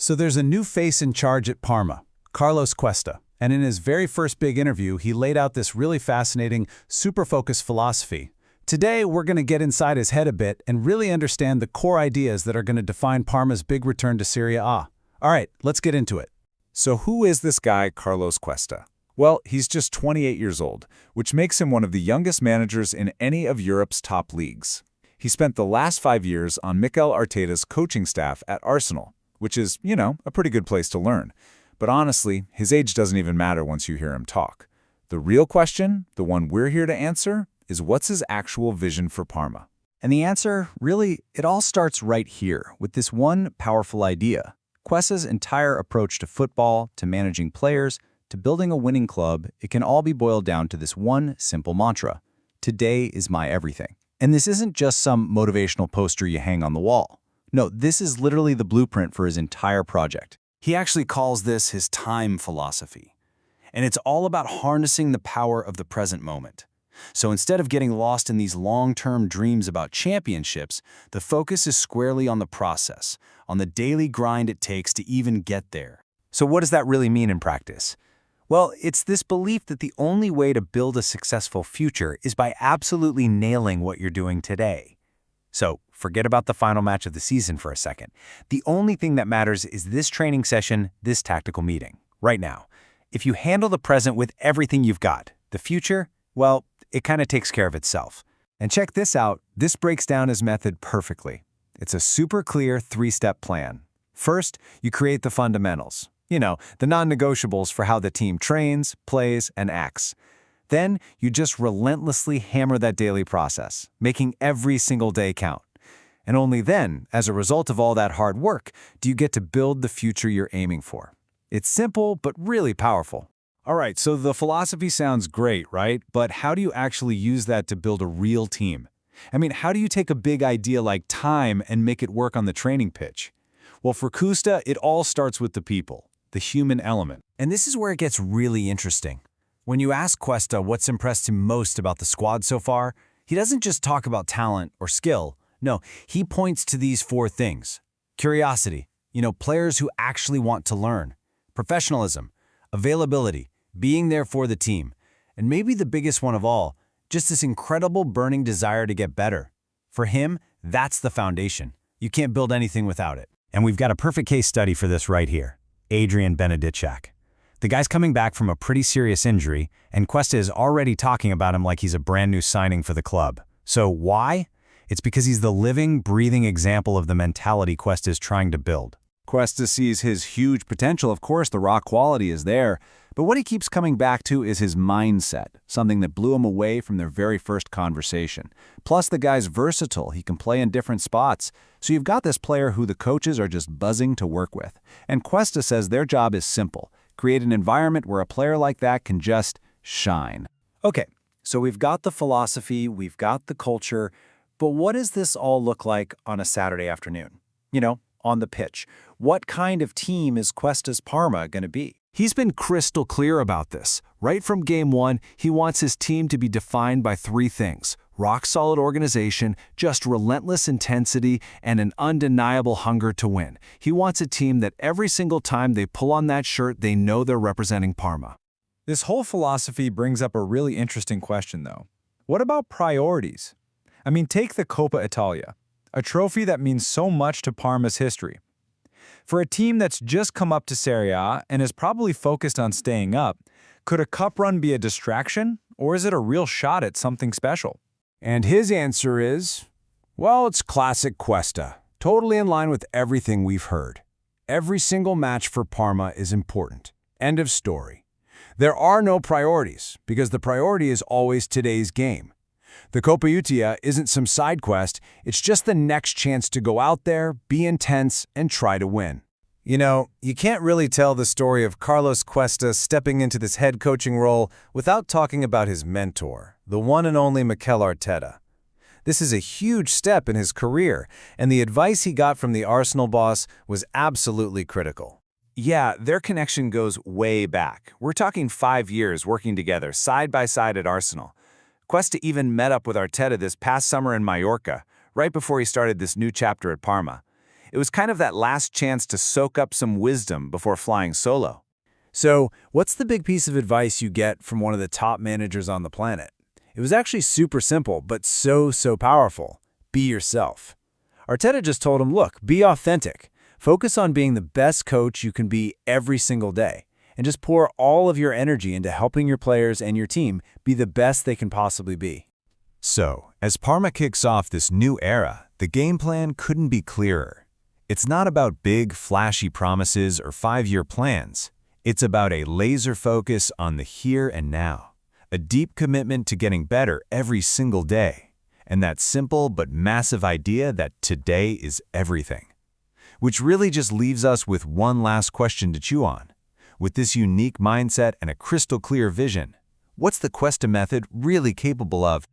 So there's a new face in charge at Parma, Carlos Cuesta. And in his very first big interview, he laid out this really fascinating, super-focused philosophy. Today, we're going to get inside his head a bit and really understand the core ideas that are going to define Parma's big return to Serie A. All right, let's get into it. So who is this guy, Carlos Cuesta? Well, he's just 28 years old, which makes him one of the youngest managers in any of Europe's top leagues. He spent the last 5 years on Mikel Arteta's coaching staff at Arsenal, which is, a pretty good place to learn. But honestly, his age doesn't even matter once you hear him talk. The real question, the one we're here to answer, is what's his actual vision for Parma? And the answer, really, it all starts right here with this one powerful idea. Cuesta's entire approach to football, to managing players, to building a winning club, it can all be boiled down to this one simple mantra. Today is my everything. And this isn't just some motivational poster you hang on the wall. No, this is literally the blueprint for his entire project. He actually calls this his time philosophy. And it's all about harnessing the power of the present moment. So instead of getting lost in these long-term dreams about championships, the focus is squarely on the process, on the daily grind it takes to even get there. So what does that really mean in practice? Well, it's this belief that the only way to build a successful future is by absolutely nailing what you're doing today. So forget about the final match of the season for a second. The only thing that matters is this training session, this tactical meeting, right now. If you handle the present with everything you've got, the future, well, it kind of takes care of itself. And check this out, this breaks down his method perfectly. It's a super clear 3-step plan. First, you create the fundamentals. The non-negotiables for how the team trains, plays, and acts. Then, you just relentlessly hammer that daily process, making every single day count. And only then, as a result of all that hard work, do you get to build the future you're aiming for. It's simple, but really powerful. All right, so the philosophy sounds great, right? But how do you actually use that to build a real team? How do you take a big idea like time and make it work on the training pitch? Well, for Cuesta, it all starts with the people, the human element. And this is where it gets really interesting. When you ask Cuesta what's impressed him most about the squad so far, he doesn't just talk about talent or skill. No, he points to these 4 things. Curiosity, players who actually want to learn. Professionalism, availability, being there for the team. And maybe the biggest one of all, just this incredible burning desire to get better. For him, that's the foundation. You can't build anything without it. And we've got a perfect case study for this right here. Adrian Benedicek. The guy's coming back from a pretty serious injury, and Cuesta is already talking about him like he's a brand new signing for the club. So why? It's because he's the living, breathing example of the mentality Cuesta is trying to build. Cuesta sees his huge potential. Of course, the raw quality is there. But what he keeps coming back to is his mindset, something that blew him away from their very first conversation. Plus, the guy's versatile. He can play in different spots. So you've got this player who the coaches are just buzzing to work with. And Cuesta says their job is simple. Create an environment where a player like that can just shine. Okay, so we've got the philosophy, we've got the culture, but what does this all look like on a Saturday afternoon? On the pitch. What kind of team is Cuesta's Parma going to be? He's been crystal clear about this. Right from game 1, he wants his team to be defined by 3 things: rock-solid organization, just relentless intensity, and an undeniable hunger to win. He wants a team that every single time they pull on that shirt, they know they're representing Parma. This whole philosophy brings up a really interesting question, though. What about priorities? Take the Coppa Italia, a trophy that means so much to Parma's history. For a team that's just come up to Serie A and is probably focused on staying up, could a cup run be a distraction, or is it a real shot at something special? And his answer is, well, it's classic Cuesta, totally in line with everything we've heard. Every single match for Parma is important. End of story. There are no priorities, because the priority is always today's game. The Coppa Italia isn't some side quest, it's just the next chance to go out there, be intense, and try to win. You can't really tell the story of Carlos Cuesta stepping into this head coaching role without talking about his mentor, the one and only Mikel Arteta. This is a huge step in his career, and the advice he got from the Arsenal boss was absolutely critical. Yeah, their connection goes way back. We're talking 5 years working together, side by side at Arsenal. Cuesta even met up with Arteta this past summer in Mallorca, right before he started this new chapter at Parma. It was kind of that last chance to soak up some wisdom before flying solo. So, what's the big piece of advice you get from one of the top managers on the planet? It was actually super simple, but so powerful. Be yourself. Arteta just told him, look, be authentic. Focus on being the best coach you can be every single day, and just pour all of your energy into helping your players and your team be the best they can possibly be. So, as Parma kicks off this new era, the game plan couldn't be clearer. It's not about big, flashy promises or 5-year plans. It's about a laser focus on the here and now, a deep commitment to getting better every single day, and that simple but massive idea that today is everything. Which really just leaves us with one last question to chew on. With this unique mindset and a crystal clear vision, what's the Cuesta method really capable of?